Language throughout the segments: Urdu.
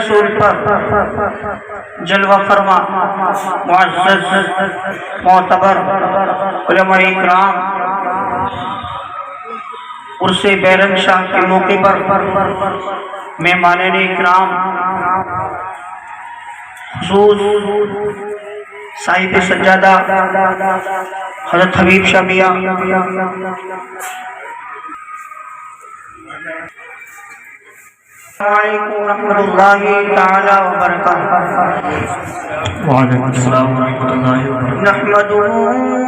رسول پر جلوہ فرما معزز معتبر علماء اکرام عرس بیرن شاہ کے موقع پر مہمانان اکرام خصوص صاحب سجادہ حضرت حبیب شاہ میاں السلام علیکم ورحمۃ اللہ تعالی وبرکاتہ۔ وعلیکم السلام ورحمۃ اللہ وبرکاتہ۔ نحمده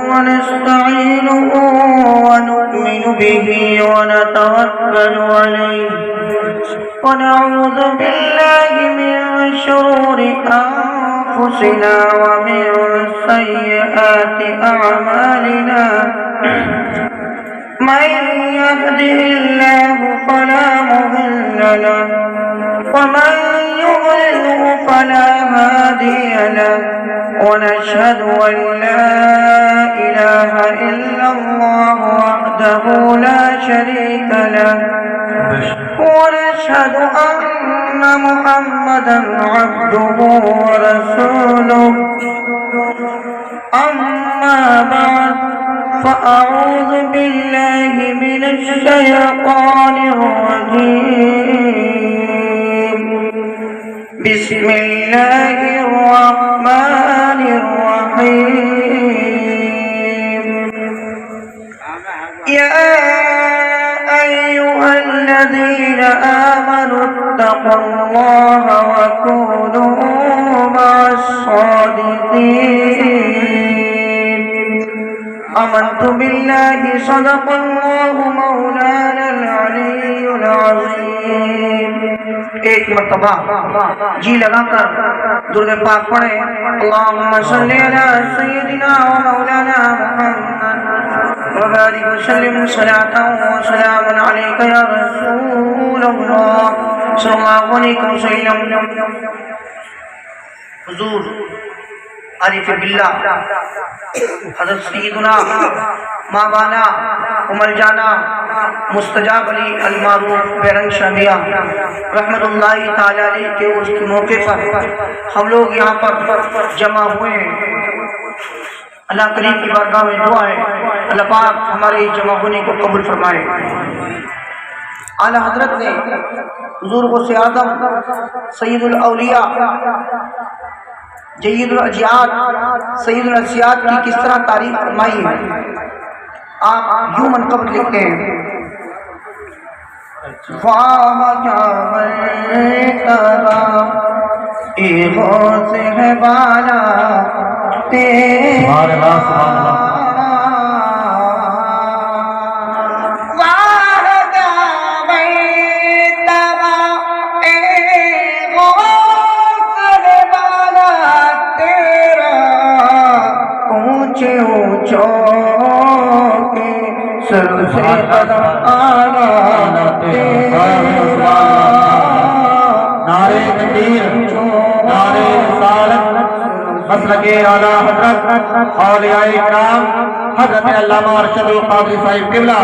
ونستعینه ونؤمن به ونتوکل علیہ ونعوذ باللہ من شرور انفسنا ومن سیئات اعمالنا من يهده الله فلا مضل له ومن يضلل فلا هادي له ونشهد أن لا إله إلا الله وحده لا شريك له ونشهد أن محمدا عبده ورسوله أما بعد فأعوذ بالله من الشيطان الرجيم بسم الله الرحمن الرحيم يا أيها الذين آمنوا اتقوا الله وكونوا مع الصادقين آمنت بالله صدق الله مولانا العلي العظيم۔ ایک مرتبہ جی لگا کر درود پاک پڑھیں، اللہم صلی علی سیدنا و مولانا محمد وبارک وسلم صلاۃ و سلام علیک یا رسول اللہ صلی اللہ علیہ وسلم۔ حضور عارف باللہ حضرت سیدنا مولانا عمر جانا مستجاب علی المعروف بیرن شاہ میاں رحمت اللہ تعالی علیہ کے اس موقع پر ہم لوگ یہاں پر جمع ہوئے ہیں۔ اللہ کریم کی بارگاہ میں دعا ہے اللہ پاک ہمارے جمع ہونے کو قبول فرمائے۔ اعلیٰ حضرت نے حضور غوث اعظم سید الاولیاء جید الاجیاد سید الاسیاد کی کس طرح تعریف فرمائی ہے، آپ یوں منقبت لکھتے ہیں، واہ کیا مرتبہ اے غوث ہے بالا تیرا، سر سے قدم آنا تیرا، نعرہ تکبیر، نعرہ رسالت، مسلک اعلیٰ حضرت اولیاء کرام حضرت علامہ ارشد القادری صاحب قبلہ،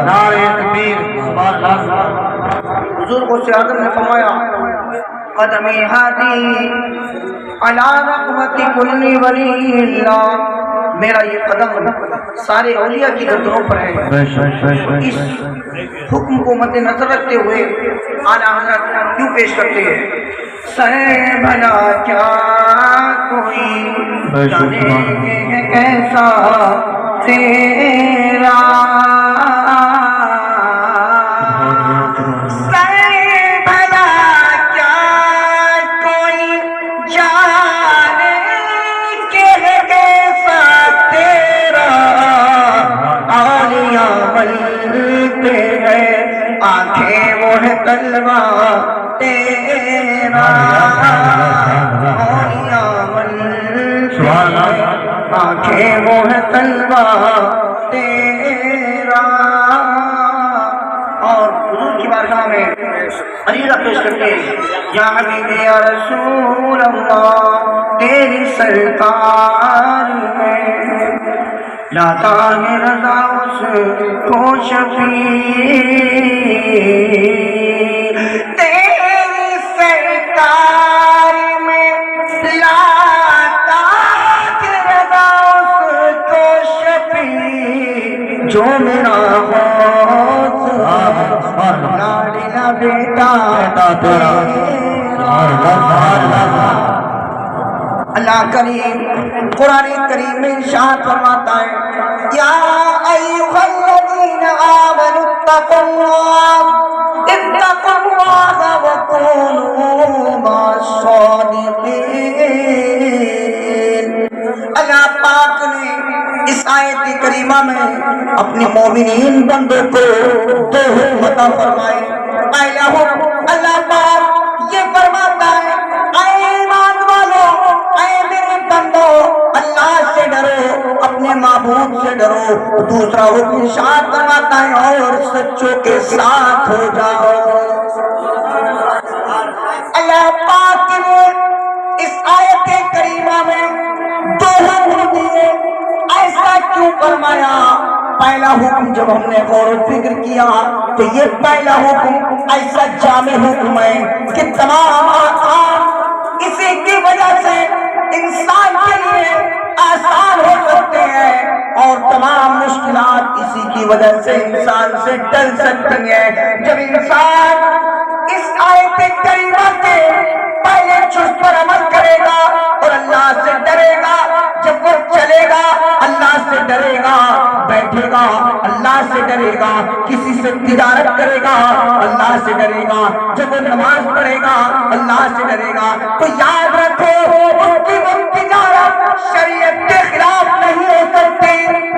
نعرہ تکبیر، سبحان اللہ۔ حضور غوث اعظم نے فرمایا قدمی ہادی علی رغبت کل ولی اللہ، میرا یہ قدم سارے اولیاء کی گردنوں پر ہے۔ اس حکم کو مد نظر رکھتے ہوئے اعلیٰ حضرت کیوں پیش کرتے ہیں، سر بھلا کیا کوئی جانے ہے کیسا تیرا، تلوا تیرا آنکھیں وہ ہے تلوا تیرا۔ اور حضور کی بارگاہ میں عریضہ پیش کرتے ہیں، یا حبیب یا رسول اللہ تیری سرکار میں لاتا ہے رضا اس کو شفیع، تیری سرکار کا تیرا اللہ کریم قرآن کریم میں ارشاد فرماتا ہے یا ایھا الذین آمنوا اتقوا اللہ وکونوا مع الصادقین۔ اللہ پاک نے اس آیت کریمہ میں اپنے مومنین بندوں کو دو حکم عطا فرمائے۔ پہلا حکم اللہ پاک یہ فرماتا ہے اے ایمان والو، اے میرے بندو، اللہ سے ڈرو، اپنے معبود سے ڈرو۔ دوسرا حکم ارشاد فرماتا ہے اور سچوں کے ساتھ ہو جاؤ۔ اللہ پاک نے اس آیت کریمہ میں دو حکم دیے۔ ایسا کیوں فرمایا؟ پہلا حکم جب ہم نے غور و فکر کیا تو یہ پہلا حکم ایسا جامع حکم ہے کہ تمام احکام اسی کی وجہ سے انسان کے لیے آسان ہو سکتے ہیں اور تمام مشکلات اسی کی وجہ سے انسان سے ٹل سکتی ہیں۔ جب انسان اس آیت کریمہ کے پہلے چست پر عمل کرے گا اور اللہ سے ڈرے گا، جب وہ چلے گا اللہ سے ڈرے گا، بیٹھے گا اللہ سے ڈرے گا، کسی سے تجارت کرے گا اللہ سے ڈرے گا، جب وہ نماز پڑھے گا اللہ سے ڈرے گا، تو یاد رکھو اس کی وہ تجارت شریعت کے خلاف نہیں ہو سکتی۔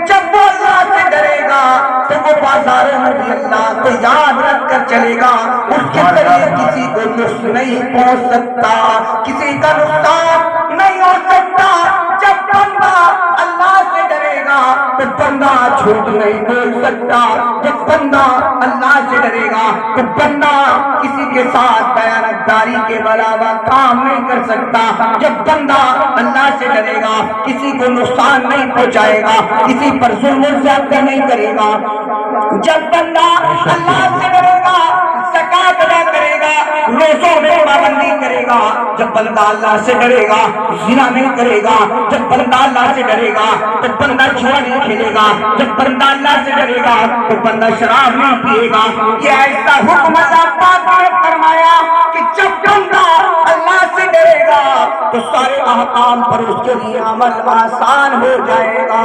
جب وہ اللہ سے ڈرے گا تو وہ بازاروں میں بھی اللہ کو یاد رکھ کر چلے گا، اس کے ذریعے کسی کو نقص نہیں پہنچ سکتا، کسی کا نقصان نہیں ہو سکتا۔ جب بندہ اللہ سے ڈرے گا تو بندہ جھوٹ نہیں بول سکتا، جب بندہ اللہ سے ڈرے گا تو بندہ کسی کے ساتھ بیانتداری کے علاوہ کام نہیں کر سکتا، جب بندہ اللہ سے ڈرے گا کسی کو نقصان نہیں پہنچائے گا، کسی پر ظلم و زیادتی نہیں کرے گا، جب بندہ اللہ سے ڈرے گا زکات ادا کرے گا، روزوں میں پابندی کرے گا، جب بندہ اللہ سے ڈرے گا زنا نہیں کرے گا، جب بندہ اللہ سے ڈرے گا تو بندہ جوا نہیں کھیلے گا، جب بندہ اللہ سے ڈرے گا تو بندہ شراب نہیں پیے گا۔ یہ ایسا حکم اللہ پاک نے فرمایا کہ جب بندہ اللہ سے ڈرے گا تو سارے احکام پر اس کے لیے عمل آسان ہو جائے گا۔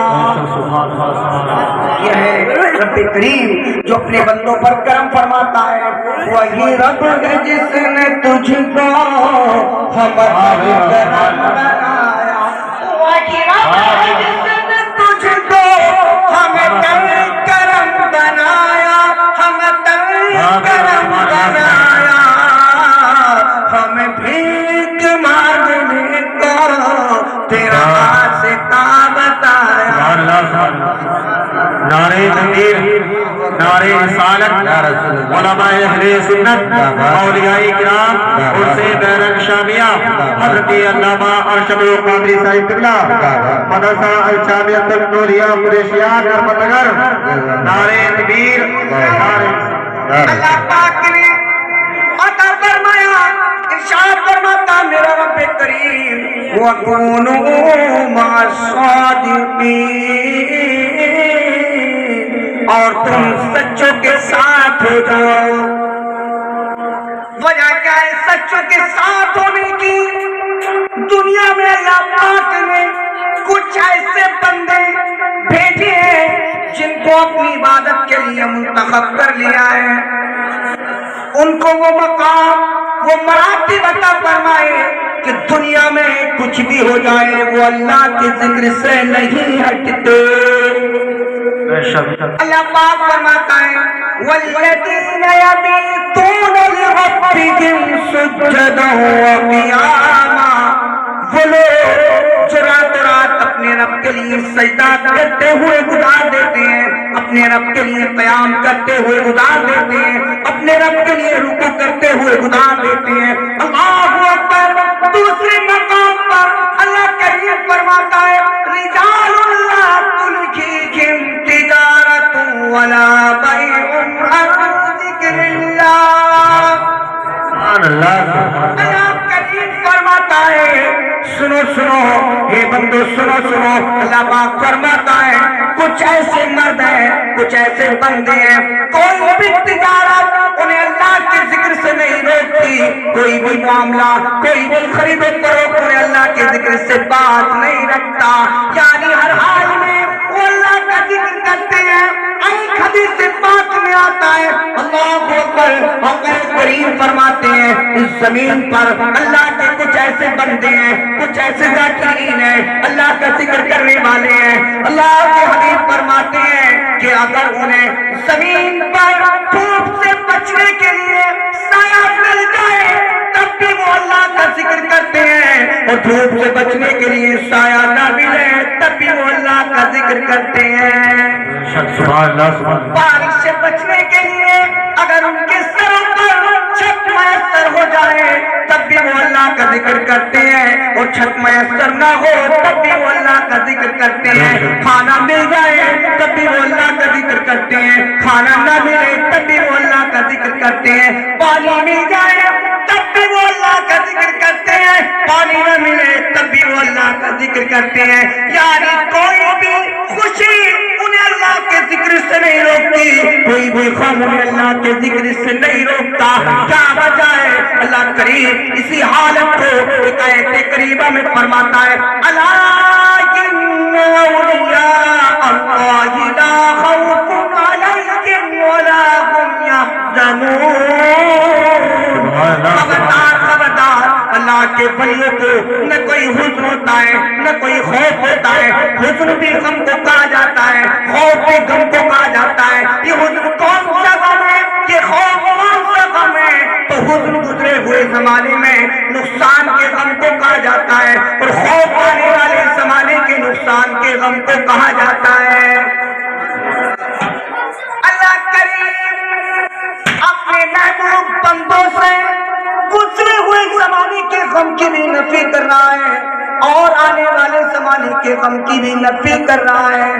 یہ ہے رب کریم جو اپنے بندوں پر کرم فرماتا ہے، وہی رب ہے جس نے تجھ کو ہمارا کرم بنایا، وہی رب ہے جس نے تجھ کو ہمیں کرم بنایا، ہمیں کرم بنایا، ہمیں بھیک مانگنے کو تیرا واسطہ بتایا۔ نعرہ تکبیر، نعرہ رسالت، علماء اہل سنت، اولیاء کرام، عرصے بیرن شامیہ، حضرت علامہ ارشد قادری صاحب قبلہ، مدرسہ الجامعۃ النوریہ قریشیہ نرمت نگر، نعرہ تکبیر، اللہ پاک نے عطا فرمایا، ارشاد فرماتا میرا رب کریم وَكُونُوا مَعَ الصَّادِقِينَ، اور تم سچوں کے ساتھ ہو جاؤ۔ وجہ کیا ہے سچوں کے ساتھ ہونے کی؟ دنیا میں اللہ پاک نے کچھ ایسے بندے بھیجے ہیں جن کو اپنی عبادت کے لیے منتخب کر لیا ہے، ان کو وہ مقام وہ مراتب عطا فرمائے کہ دنیا میں کچھ بھی ہو جائے وہ اللہ کے ذکر سے نہیں ہٹتے۔ اللہ پاک فرماتا ہے والذین یبیتون لربہم سجدا وقیاما، وہ لوگ جو رات رات اپنے رب کے لیے سجدہ کرتے ہوئے گزار دیتے ہیں، اپنے رب کے لیے قیام کرتے ہوئے گزار دیتے ہیں، اپنے رب کے لیے رکوع کرتے ہوئے گزار دیتے ہیں۔ اللہ اکبر۔ دوسرے مقام پر اللہ کریم فرماتا ہے رجال لا تلہیہم تجارۃ ولا بیع عن ذکر اللہ۔ اللہ کریم فرماتا ہے سنو سنو یہ بندو سنو سنو اللہ پاک فرماتا ہے کچھ ایسے مرد ہیں کچھ ایسے بندے ہیں کوئی بھی تجارت انہیں اللہ کے ذکر سے نہیں روکتی کوئی بھی معاملہ کوئی بھی خرید و فروخت انہیں اللہ کے ذکر سے بات نہیں رکھتا یعنی ہر حال میں وہ اللہ کا ذکر کرتے ہیں ایک حدیث پاک میں آتا ہے اللہ اکبر اور کریم فرماتے ہیں اس زمین پر اللہ کے کچھ ایسے بندے ہیں کچھ ایسے ذاکرین ہیں اللہ کا ذکر کرنے والے ہیں اللہ کے حبیب فرماتے ہیں کہ اگر انہیں زمین پر دھوپ سے بچنے کے لیے سایہ مل جائے تب بھی وہ اللہ کا ذکر کرتے ہیں اور دھوپ سے بچنے کے لیے سایہ نہ ملے تب بھی وہ اللہ کا ذکر کرتے ہیں بارش سے بچنے کے لیے اگر ان کے سروں پر چھت میسر ہو جائے تب بھی وہ اللہ کا ذکر کرتے ہیں اور چھت میسر نہ ہو تب بھی وہ اللہ کا ذکر کرتے ہیں کھانا مل جائے تب بھی وہ اللہ کا ذکر کرتے ہیں کھانا نہ ملے تب بھی وہ اللہ کا ذکر کرتے ہیں پانی مل جائے تب بھی وہ اللہ کا ذکر کرتے ہیں پانی نہ ملے تب بھی وہ اللہ کا ذکر کرتے ہیں یعنی کوئی بھی خوشی انہیں اللہ کے ذکر سے نہیں روکتی کوئی بھی غم انہیں اللہ کے ذکر سے نہیں روکتا کیا وجہ ہے اللہ کریم اسی حالت کو ایک آیت کریمہ میں فرماتا ہے الا ان اولیاء اللہ لا خوف علیہم ولا هم يحزنون خبردار اللہ کے ولیوں کو نہ کوئی حزن ہوتا ہے نہ کوئی خوف ہوتا ہے حزن بھی غم کو کہا جاتا ہے خوف بھی غم کو کہا جاتا ہے یہ حزن کون سا غم ہے یہ خوف کون سا غم ہے تو حزن گزرے ہوئے زمانے میں نقصان کے غم کو کہا جاتا ہے اور خوف آنے والے زمانے کے نقصان کے غم کو کہا جاتا ہے اللہ کریم اپنے محبوب بندوں سے گزرے ہوئے زمانے کے غم کی بھی نفی کر رہا ہے اور آنے والے زمانے کے غم کی بھی نفی کر رہا ہے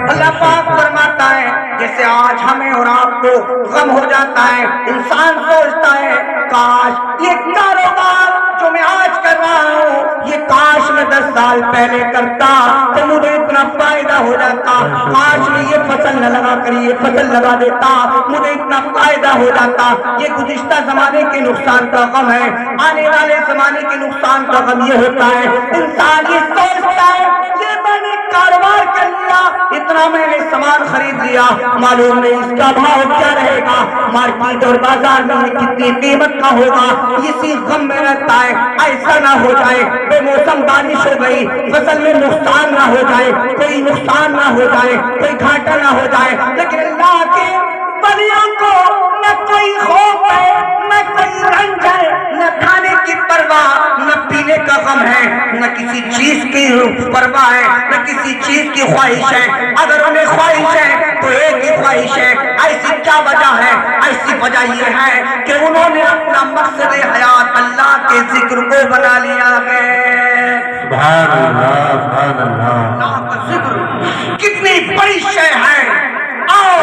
اللہ پاک فرماتا ہے جیسے آج ہمیں اور آپ کو غم ہو جاتا ہے انسان سوچتا ہے کاش یہ کاروبار جو میں آج کر رہا ہوں یہ کاش میں 10 سال پہلے کرتا تو مجھے اتنا فائدہ ہو جاتا کاش میں یہ فصل نہ لگا کر یہ فصل لگا دیتا مجھے اتنا فائدہ ہو جاتا یہ گزشتہ زمانے کے نقصان کا غم ہے آنے والے زمانے کے نقصان کا غم یہ ہوتا ہے انسان یہ سوچتا ہے یہ میں نے کاروبار کر لیا اتنا میں نے سامان خرید لیا معلوم نہیں اس کا بھاؤ کیا رہے گا مارکیٹ اور بازار میں کتنی قیمت کا ہوگا اسی غم میں رہتا ہے ایسا نہ ہو جائے بے موسم بارش ہو گئی فصل میں نقصان نہ ہو جائے کوئی نقصان نہ ہو جائے کوئی گھاٹا نہ ہو جائے لیکن اللہ کے ولیوں کو نہ کوئی خوف ہے نہ کوئی رنج ہے نہ کھانے کی پرواہ نہ پینے کا غم ہے نہ کسی چیز کی پرواہ ہے نہ کسی چیز کی خواہش ہے اگر انہیں خواہش ہے تو ایک ہی خواہش ہے ایسی کیا وجہ ہے ایسی وجہ یہ ہے کہ انہوں نے اپنا مقصد حیات اللہ کے ذکر کو بنا لیا ہے سبحان اللہ سبحان اللہ اللہ کا ذکر کتنی بڑی شے ہے آؤ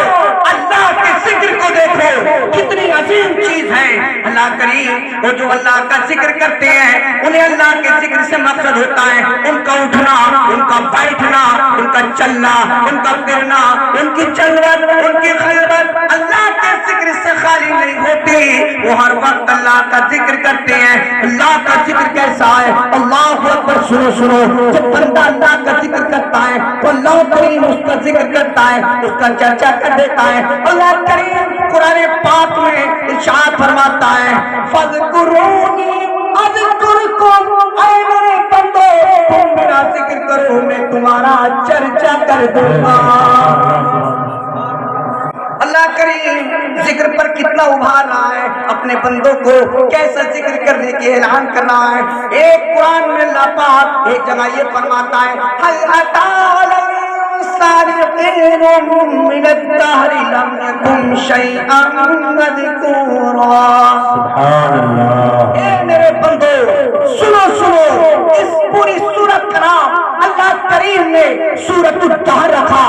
اللہ کے ذکر کو دیکھو کتنی عظیم چیز ہے اللہ کریم وہ جو اللہ کا ذکر کرتے ہیں انہیں اللہ کے ذکر سے مقصد ہوتا ہے ان کا اٹھنا ان کا بیٹھنا ان کا چلنا ان کا پھرنا ان کی چلوت ان کی خلوت اللہ کے ذکر سے خالی نہیں ہوتی وہ ہر وقت اللہ کا ذکر کرتے ہیں اللہ کا ذکر کیسا ہے اللہ اکبر سنو سنو جب بندہ اللہ کا ذکر کرتا ہے تو اللہ کریم اس کا ذکر کرتا ہے اس کا چرچا کر دیتا ہے اللہ کریم قرآن پاک میں ارشاد فرماتا ہے فَاذْكُرُونِي أَذْكُرْكُمْ اے میرے بندو تم میرا ذکر کرو میں تمہارا چرچا کر دوں گا اللہ کریم ذکر پر کتنا ابھار رہا ہے اپنے بندوں کو کیسا ذکر کرنے کے اعلان کر رہا ہے ایک قرآن میں اللہ پاک ایک جگہ یہ فرماتا ہے هَلْ أَتَى عَلَى الْإِنسَانِ حِينٌ مِّنَ الدَّهْرِ لَمْ يَكُنْ شَيْئًا مَّذْكُورًا سبحان اللہ اے میرے بندو سنو سنو اس پوری سورت کا نام اللہ کریم کریم نے سورۃ الدہر رکھا،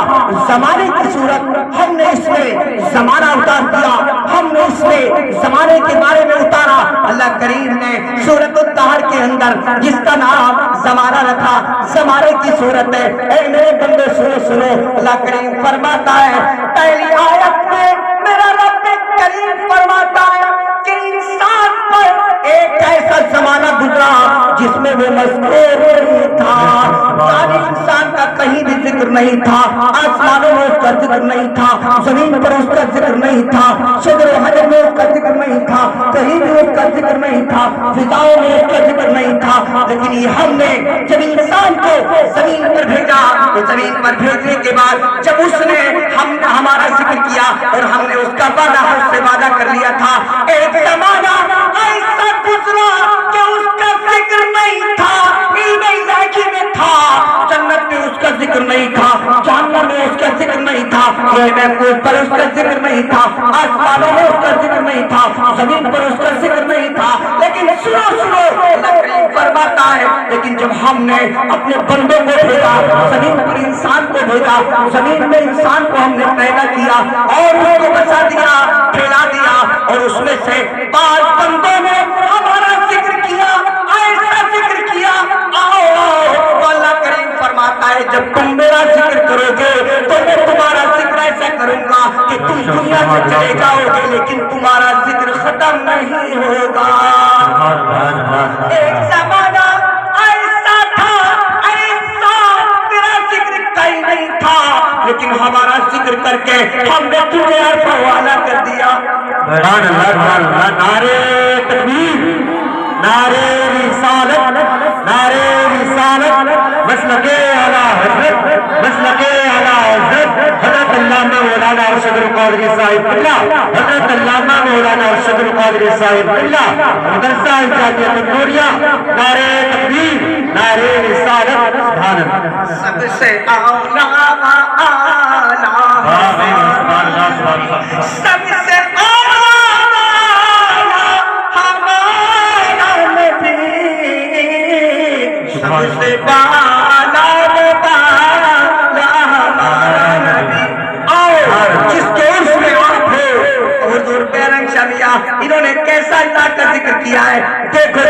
زمانے کی صورت، ہم نے اس میں زمانہ اتار دیا، ہم نے اس میں زمانے کے بارے میں اتارا۔ اللہ کریم نے سورۃ الدہر کے اندر جس کا نام زمانہ رکھا، زمانے کی صورت ہے۔ اے میرے بندے سنو، اللہ کریم فرماتا ہے پہلی آیت میں، میرا رب کریم فرماتا ہے کہ انسان پر ایک ایسا زمانہ گزرا جس میں وہ مذکور نہیں تھا، یعنی انسان کا کہیں بھی ذکر نہیں تھا، آسمانوں میں اس کا ذکر نہیں تھا، زمین پر اس کا ذکر نہیں تھا، شجر و حجر میں اس کا ذکر نہیں تھا، کہیں بھی اس کا ذکر نہیں تھا، فضاؤں میں اس کا ذکر نہیں تھا۔ لیکن یہ ہم نے جب انسان کو زمین پر بھیجا تو زمین پر بھیجنے کے بعد جب اس نے ہمارا ذکر کیا اور ہم نے اس کا وعدہ اس سے وعدہ کر لیا تھا، ایک زمانہ ایسا گزرا کہ اس کا ذکر نہیں تھا، علم الہی میں تھا، جنت میں اس کا ذکر نہیں تھا، جہنم میں اس کا ذکر نہیں تھا، محفوظ پر اس کا ذکر نہیں تھا، آسمانوں میں اس کا ذکر نہیں تھا، زمین پر اس کا ذکر نہیں تھا۔ لیکن سنو فرماتا ہے لیکن جب ہم نے اپنے بندوں کو بھیجا، زمین پر انسان کو بھیجا، زمین میں انسان کو ہم نے پیدا کیا اور اس کو بچا دیا، پھیلا دیا، اور اس میں سے 5 بندوں نے ہمارا ذکر کیا، ایسا ذکر کیا، آؤ اللہ کریم فرماتا ہے جب تم میرا ذکر کرو گے تو میں تمہارا ذکر ایسا کروں گا کہ تم دنیا سے چلے جاؤ گے لیکن تمہارا ذکر ختم نہیں ہوگا۔ ایک زمانہ ایسا تھا، ایسا تیرا ذکر کہیں نہیں تھا، لیکن ہمارا ذکر کر کے ہم نے تمہیں حوالہ کر دیا۔ نعرے تکبیر، نعرے رسالت، نعرے رسالت، مسلک اعلیٰ حضرت، مسلک اعلیٰ حضرت حضرت علامہ مولانا ارشد القادری صاحب قبلہ، حضرت علامہ مولانا ارشد القادری صاحب قبلہ، مدرسہ جامعہ نوریہ، نعرے تکبیر، نعرے رسالت، سبحان اللہ۔ سب سے اعلیٰ سب سے سب سے بالا ہمارا نبی، اور جس کے عرص میں آپ ہو حضور بیرنگ شمیہ، انہوں نے کیسا اللہ کا ذکر کیا ہے۔ دیکھو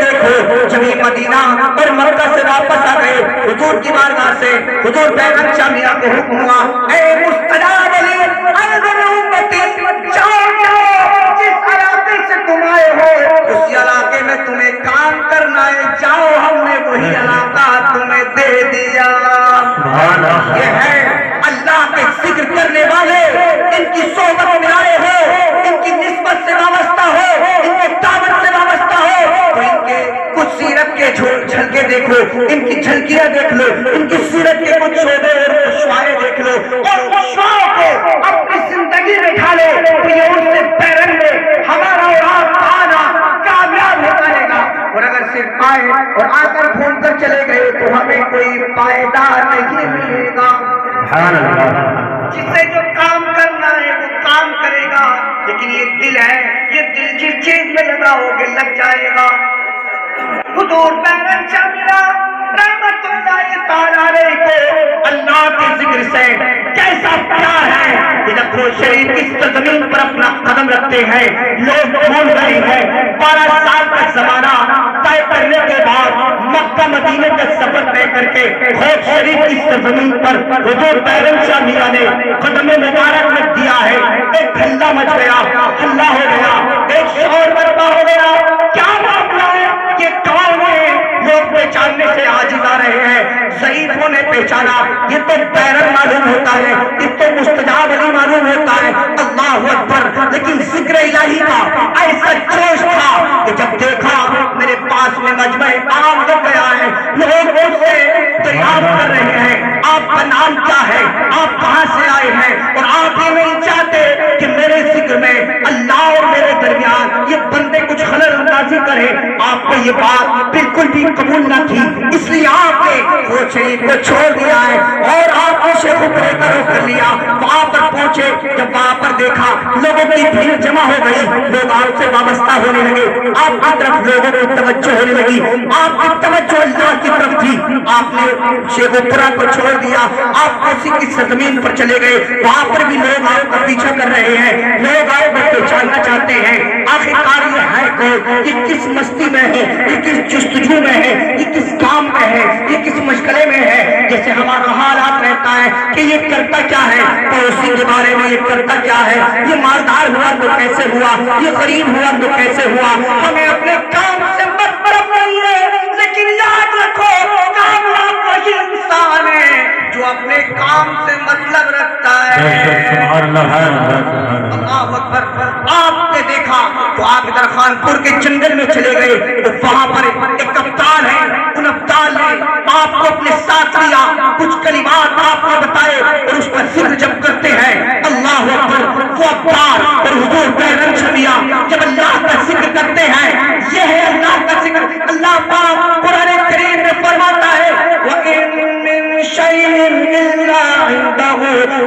جب یہ مدینہ اور مکہ سے واپس آ گئے، حضور کی بارگاہ سے حضور بیرنگ شمیہ کو حکم ہوا، اے مستجاب علی انظر امتی، جس علاقے سے تم آئے ہو اسی علاقے میں تمہیں کام کرنا ہے، جاؤ، ہم نے وہی علاقہ تمہیں دے دیا۔ یہ ہے اللہ کے ذکر کرنے والے، ان کی صحبت میں آئے ہو، ان کی نسبت سے وابستہ ہو، ان کی دعوت سے وابستہ ہو، تو ان کے کچھ سیرت کے جھلکے دیکھ لو، ان کی جھلکیاں دیکھ لو، ان کی سیرت کے کچھ شعبے اور خوشوائے دیکھ لو، اور خوشوائے کو اپنی زندگی میں ڈھالو تو یہ ان سے بیرنگ میں ہمارا اور آپ کا آنا کامیاب ہو جائے گا۔ اور اگر صرف آئے اور آ کر گھوم کر چلے گئے تو ہمیں کوئی پائیدار نہیں ملے گا۔ جسے جو کام کرنا ہے وہ کام کرے گا، لیکن یہ دل ہے، یہ دل جس چیز میں لگا ہوگے لگ جائے گا۔ حضور بیرنگ شمیہ رحمت اللہ تعالیٰ علیہ کو اللہ کے ذکر سے کیسا پیار ہے کہ جب وہ شریف اس زمین پر اپنا قدم رکھتے ہیں لوگ بھول رہے ہیں۔ 12 سال کا زمانہ طے کرنے کے بعد مکہ مدینے کا سفر طے کر کے خوف شریف اس زمین پر حضور بیرنگ شمیہ نے قدم مبارک رکھ دیا ہے۔ ایک ہلا مچ گیا، ہلا ہو گیا، ایک شور برپا ہو گیا، کیا معاملہ ہے؟ یہ کون ہے؟ لوگ پہچاننے سے عاجز آ رہے ہیں، ضعیفوں نے پہچانا، یہ تو بیرنگ معلوم ہوتا ہے، یہ تو مستجاب علی معلوم ہوتا ہے، اللہ اکبر۔ لیکن ذکر الہی کا ایسا جوش تھا کہ جب دیکھا میرے پاس میں مجمع عام لگ گیا ہے، لوگ ان سے دریافت کر رہے ہیں آپ کا نام کیا ہے، آپ کہاں سے آئے ہیں، اور آپ یہ نہیں چاہتے کہ میرے ذکر میں اللہ اور میرے درمیان یہ بندے کچھ خلل اندازی کریں۔ آپ کو یہ بات بالکل بھی قبول نہ تھی، اس لیے آپ نے وہ شریف کو چھوڑ دیا ہے اور آپ نے شیخ اوپرے کا رخ کر لیا۔ وہاں پر پہنچے، جب وہاں پر دیکھا لوگوں کی بھیڑ جمع ہو گئی، لوگ آپ سے وابستہ ہونے لگے، آپ کی طرف لوگوں کو توجہ ہونے لگی، آپ کی توجہ اللہ کی طرف تھی، آپ نے شیخ پورا کو چھوڑ دیا، آپ کسی کی سرزمین پر چلے گئے، وہاں پر بھی لوگ آپ کا پیچھا کر رہے ہیں، لوگ آپ کو جاننا چاہتے ہیں آخرکار یہ ہے کون، یہ کس مستی میں ہے، یہ کس جستجو میں ہے، یہ کس کام میں ہے، یہ کس مشغلے میں ہے۔ جیسے ہمارا حالات رہتا ہے کہ یہ کرتا کیا ہے، پڑوسی کے بارے میں یہ کرتا کیا ہے، یہ مالدار ہوا تو کیسے ہوا، یہ غریب ہوا تو کیسے ہوا۔ ہمیں اپنے کام سے مطلب نہیں ہے، لیکن یاد رکھو کامیاب وہی انسان ہے جو اپنے کام سے مطلب رکھتا ہے۔ اللہ اکبر۔ آپ نے دیکھا تو آپ ادھر خانپور کے جنگل میں چلے گئے تو وہاں پر ایک ابدال ہے، ان ابدال نے آپ کو اپنے ساتھ لیا، کچھ کلمات آپ کو بتائے اور اس کا ذکر جب کرتے ہیں اللہ اکبر، وہ ابدال اور حضور بیرن شمیہ جب اللہ کا ذکر کرتے ہیں، یہ ہے اللہ کا ذکر۔ اللہ پاک قرآن کریم میں فرماتا ہے وَإِن مِّن شَيْءٍ إِلَّا عِندَهُ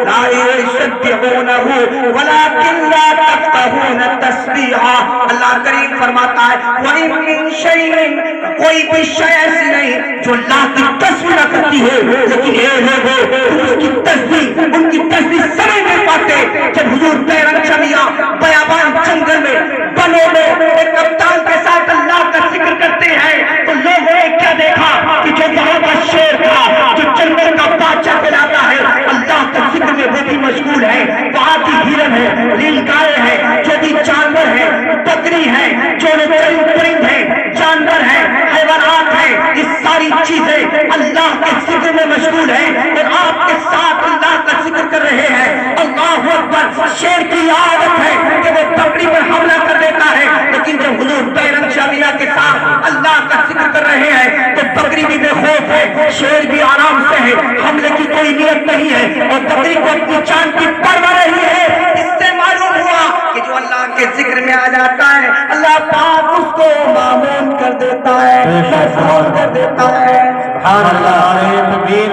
لَا يُسَبِّحُونَهُ وَلَٰكِن لَّا تَفْقَهُونَ تَسْبِيحَهُ۔ اللہ کریم فرماتا ہے وَإِن مِّن شَيْءٍ، کوئی بھی شے ایسی نہیں جو اللہ کی تسبیح کرتی ہے، لیکن اے لوگوں اس کی تسبیح، ان کی تسبیح سمجھ نہیں پاتے۔ جب حضور بیرن شمیہ بیابان جنگل میں بنوں میں ایک ابدال کے ساتھ اللہ کا ذکر کرتے ہیں تو لوگوں نے کیا دیکھا کہ جو وہاں کا شیر تھا، جو جنگل کا بادشاہ کہلاتا ہے، اللہ کے ذکر میں وہ بھی مشغول ہے۔ وہاں کی ہرن ہے، نیل گائے ہے، جو بھی جانور ہے، بکری ہے، جو پرند ہے، جانور ہے، حیوانات ہے، یہ ساری چیزیں اللہ کے ذکر میں مشغول ہیں اور آپ کے ساتھ اللہ کا ذکر کر رہے ہیں۔ اللہ اکبر۔ شیر کی عادت ہے کہ وہ بکری پر حملہ کر دیتا ہے، لیکن جب حضور بیرن شمیہ کے ساتھ اللہ کا ذکر کر رہے ہیں تو بکری بھی بے خوف ہے، شیر بھی آرام سے ہے، حملے کی کوئی نیت نہیں ہے اور بکری کو اپنی جان کی پرواہ نہیں ہے۔ اس سے معلوم ہوا کہ جو اللہ کے ذکر میں آ جاتا ہے اللہ پاک اس کو معمول کر دیتا ہے، محفوظ کر دیتا ہے۔ سبحان اللہ۔ نعرہ تکبیر،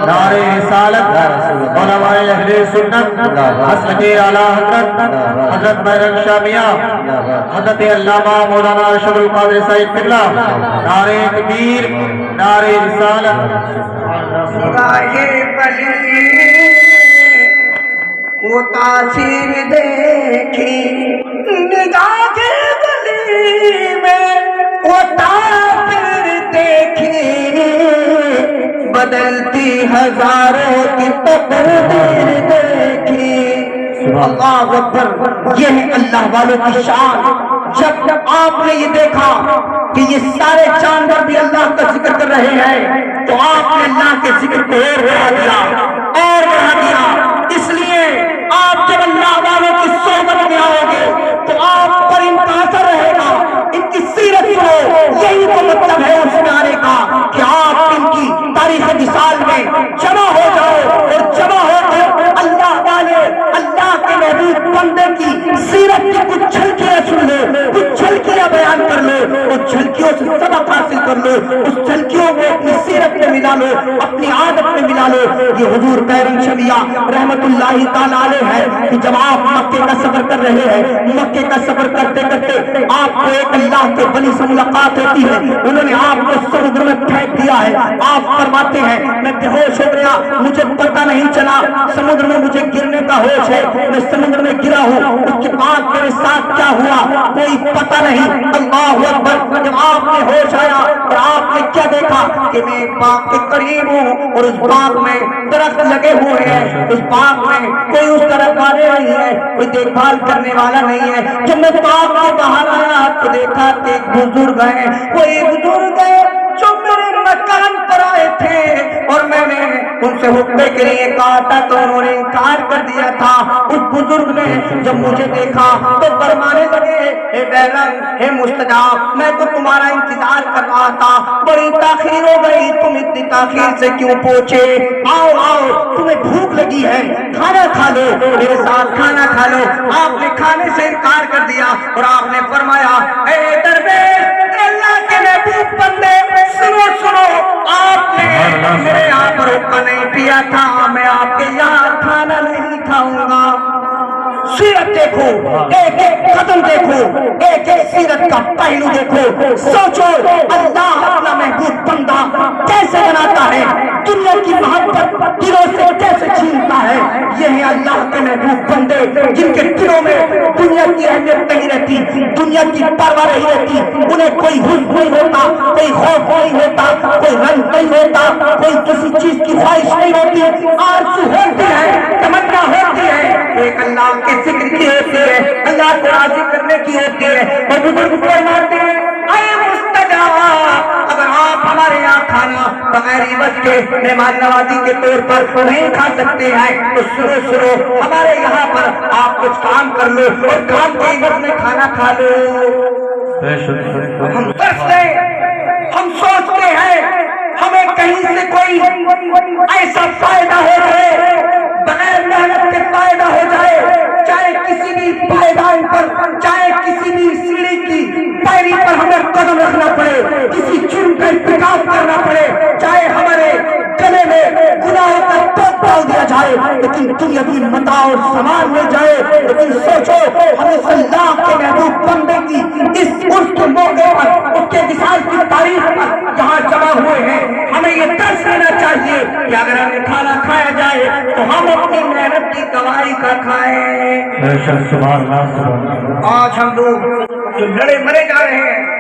نعرہ رسالت، علماء اہل سنت، مسلک اعلی حضرت حضرت بیرن شمیہ، حضرت علامہ مولانا ارشد القادری صاحب قبلہ، نعرہ تکبیر، نعرہ رسالت۔ نگاہ بلی وہ تاثیر دیکھی، نگاہ بلی میں وہ تاثیر دیکھی، بدلتی ہزاروں کی تقدیر دیکھی۔ اللہ اکبر۔ یہ ہے اللہ والوں کی شان۔ جب آپ نے یہ دیکھا کہ یہ سارے جانور بھی اللہ کا ذکر کر رہے ہیں تو آپ نے اللہ کے ذکر کو اور بڑھا دیا اور بڑھا دیا۔ اس لیے آپ جب اللہ والوں کی صحبت میں آؤ گے تو آپ پر ان کا اثر رہے گا، ان کی سیرت سنو۔ یہی تو مطلب ہے اس نعرے کا کہ آپ ان کی تاریخ مثال میں جمع ہو جاؤ اور جمع ہو کر اللہ والے، اللہ کے محبوب بندے کی سیرت کی کچھ جھلکیاں سن لو، کچھ جھلکیاں بیان کر لو، اس جھلکیوں سے سبق حاصل کر لو، اس جھلکیوں کو اپنی سیرت میں ملا لو، اپنی عادت میں ملا لو۔ یہ حضور بیرن شمیہ رحمت اللہ تعالیٰ علیہ ہے کہ جب آپ مکے کا سفر کر رہے ہیں، مکے کا سفر کرتے کرتے آپ کو ایک اللہ کے ولی سے ملاقات ہوتی ہے، انہوں نے آپ کو سمندر میں پھینک دیا ہے۔ آپ فرماتے ہیں میں بے ہوش ہو گیا، مجھے پتہ نہیں چلا، سمندر میں مجھے گرنے کا ہوش ہے، میں سمندر میں گرا ہوں، اس کے بعد میرے ساتھ کیا ہوا کوئی پتہ نہیں۔ اللہ اکبر۔ جب آپ نے ہوش آیا اور آپ نے کیا دیکھا کہ میں ایک باغ کے قریب ہوں اور اس باغ میں درخت لگے ہوئے ہیں، اس باغ میں کوئی اس طرح والے نہیں ہے، کوئی دیکھ بھال کرنے والا نہیں ہے۔ جب میں باغ کے باہر آیا تو دیکھا کہ ایک بزرگ ہے، وہ ایک بزرگ ہے جو میرے مکان پر آئے تھے اور میں نے ان سے حکمے کے لیے کہا تھا تو انہوں نے انکار کر دیا تھا۔ اس بزرگ نے جب مجھے دیکھا تو فرمانے لگے اے بیرن، اے مستجاب، میں تو تمہارا انتظار کر رہا تھا، بڑی تاخیر ہو گئی، تم اتنی تاخیر سے کیوں پہنچے؟ آؤ آؤ، تمہیں بھوک لگی ہے، کھانا کھا لو، میرے ساتھ کھانا کھا لو۔ آپ نے کھانے سے انکار کر دیا اور آپ نے فرمایا اے درویش، اللہ کے محبوب بندے، سنو سنو، آپ نے میرے یہاں پر حکم نہیں دیا تھا، میں آپ کے یہاں کھانا نہیں کھاؤں گا۔ سیرت دیکھو، ایک ایک قدم دیکھو، ایک ایک سیرت کا پہلو دیکھو، سوچو اللہ اپنا محبوب بندہ کیسے بنا دلوں سے کیسے چھینتا ہے. یہ ہیں اللہ کے محبوب بندے جن کے دلوں میں دنیا کی اہمیت نہیں رہتی, دنیا کی پرواہ نہیں رہتی. انہیں کوئی حسن نہیں ہوتا, کوئی خوف نہیں ہوتا, کوئی رنج نہیں ہوتا, کوئی کسی چیز کی خواہش نہیں ہوتی. آرزو ہوتی ہے, تمنا ہوتی ہے, ایک اللہ کے ذکر کی ہوتی ہے, اللہ کو راضی کرنے کی ہوتی ہے. وہ بزرگ فرماتے ہیں اے مستجاب, اگر آپ ہمارے یہاں کھانا بغیر عوض کے مہمان نوازی کے طور پر نہیں کھا سکتے ہیں تو سنو ہمارے یہاں پر آپ کچھ کام کر لو اور کام کے عوض میں کھانا کھا لو. ہم ترستے, ہم سوچتے ہیں ہمیں کہیں سے کوئی ایسا فائدہ ہو جائے, بغیر محنت کے فائدہ ہو جائے, چاہے کسی بھی پائیدان پر, چاہے کسی بھی سیڑھی کی پیری پر ہمیں قدم رکھنا پڑے, کسی جرم کا ارتکاب کرنا پڑے, چاہے ہمارے گلے میں گناہوں کا ٹوپ ڈال دیا جائے, لیکن دنیاوی متاع اور سامان مل جائے. لیکن سوچو ہمیں اللہ کے محبوب بندے کی اس کے موقع پر, اس کے وصال کی تاریخ پر جہاں جمع ہوئے ہیں, ہمیں یہ درس لینا چاہیے کہ اگر ہمیں کھانا کھایا جائے تو ہم اپنی محنت کی کمائی کا کھائیں. آج ہم لوگ جو لڑے مرے جا رہے ہیں,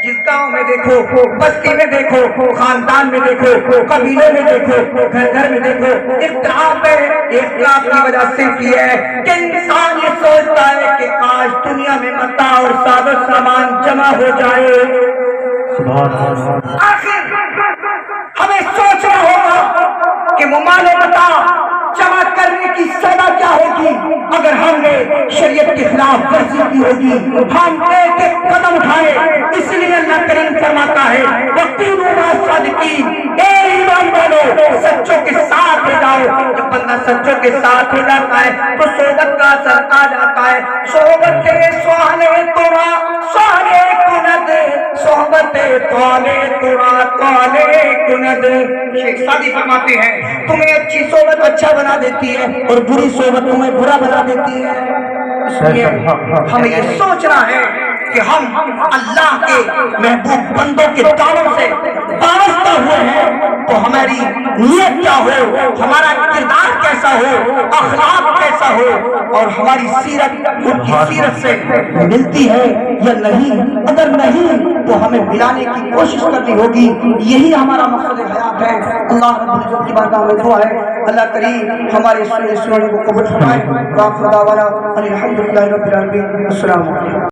جس گاؤں میں دیکھو, بستی میں دیکھو, خاندان میں دیکھو, قبیلے میں دیکھو, گھر گھر میں دیکھو, اختلاف ہے. اختلاف کی وجہ صرف یہ ہے کہ انسان یہ سوچتا ہے کہ آج دنیا میں متاع اور ساز و سامان جمع ہو جائے. آخر ہمیں سوچنا ہوگا کہ ممال متاع جمع کرنے کی سزا کیا ہوگی اگر ہم نے شریعت کے خلاف ورزی کی ہوگی. ہم ایک ایک قدم اٹھائے, اس لیے اللہ کریم فرماتا ہے وَقُولُوا مَعَ الصَّادِقِينَ, اے ایمان والو سچوں کے ساتھ ہو جاؤ. جب بندہ سچوں کے ساتھ ہو جاتا ہے تو صحبت کا اثر آ جاتا ہے. صحبت سوالے تورا سوالے کند, صحبت توالے تورا توالے کند. شیخ سعدی فرماتے ہیں تمہیں اچھی صحبت اچھا بنا دیتی ہے اور بری صحبت تمہیں برا بنا دیتی ہے. اس لیے ہمیں یہ سوچنا ہے کہ ہم اللہ کے محبوب بندوں کے دعووں سے وابستہ ہوئے ہیں تو ہماری نیت کیا ہو, ہمارا کردار کیسا ہو, اخلاق کیسا ہو, اور ہماری سیرت ان کی سیرت سے ملتی ہے یا نہیں. اگر نہیں تو ہمیں ملانے کی کوشش کرنی ہوگی. یہی ہمارا مقصد حیات ہے. اللہ رب العزت کی بارگاہ میں دعا ہے اللہ کریم ہمارے سننے کو قبول فرمائے. وآخر دعوانا الحمدللہ رب العالمین. السلام علیکم.